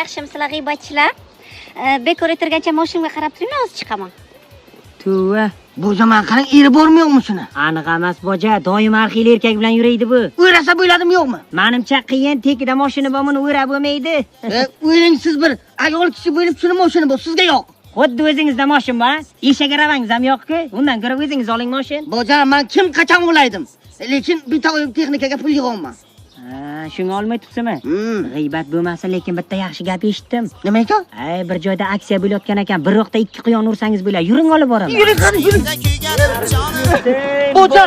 Yaxshimisizlar g'iybatchilar? Bekor o'tirgancha mashinaga qarab turinglar, o'zi chiqaman. Tuva. Boja, men qarang, eri bormi-yo'qmi shuni? Aniq emas boja, doim har xil erkak bilan yuraydi bu. O'rasa bo'ladimi yo'qmi? Menimcha qiyin, tekida mashina bo'lmini o'rab bo'lmaydi. O'ylang, siz bir ayol kishi bo'lib shuni mashina bu sizga yo'q. Xuddi o'zingizda mashina bor. Eshak arabangiz ham yo'q-ku. Undan ko'ra o'zingiz oling mashina. Boja, men kim qachon olaydim? Lekin bitta texnikaga pul yig'olman. Shunga olmay turibsizmi? G'iybat bo'lmasa, lekin bitta yaxshi gap eshitdim. Nima ekan? Bir joyda aksiya bo'layotgan ekan. Bir roqda 2 quyon ursangiz bo'ladi. Yuring olib boraman. Yuring, yuring. Boja,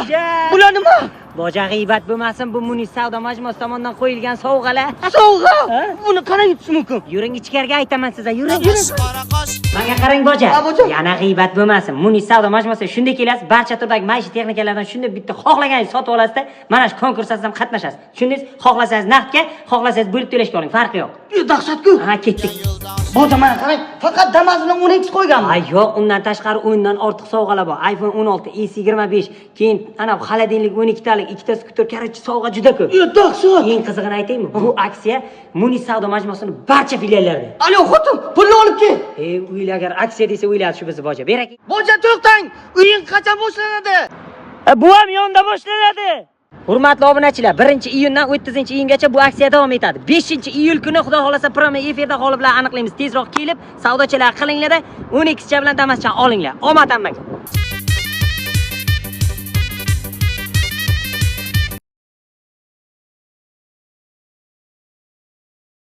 bular nima? Boja, g'iybat bo'lmasin, bu Munis savdo majmuasi tomonidan qo'yilgan sovg'alar. Sovg'a? Buni qanday yutish mumkin? Yuring, ichkariga aytaman sizga. Yuring. Menga qarang boja. Yana g'iybat bo'lmasin. Munis savdo majmuasi shunday kelasiz, barcha turdagi maishiy texnikalardan shunday bitta xohlaganingizni sotib olasiz-da, mana shu konkursda ham qatnashasiz. Tushundingiz? Xohlasangiz naqdga, xohlasangiz bo'lib to'lashga oling, farqi yo'q. Dahshat-ku. Ketdik. Boja, mana qarang, faqat Damas bilan 10x qo'yganman. Yo'q, undan tashqari 10 dan ortiq sovg'alar bor. iPhone 16, S25, keyin ana xolodilnik 12 talik, ikkita skuter, korоче, sovg'a juda ko'p. Dahshat. Eng qizig'ini aytaymi? Bu aksiya Munis savdo majmuasining barcha filiallarida. Alo, xotin, pulni olib kel. Uylagar aksiya desa o'yladi shu bizni boja. Berak. Boja, to'xtang. O'yin qachon boshlanadi? Bu ham yonda boshlanadi. Hurmatli obunachilar, 1-iyundan 30-iyungacha bu aksiya davom etadi. 5-iyul kuni xudo xolasa promil efirda g'oliblarni aniqlaymiz. Tezroq kelib, savdochilar qilinglar-da, 10x bilan Damas'chan olinglar. Omad hammaga.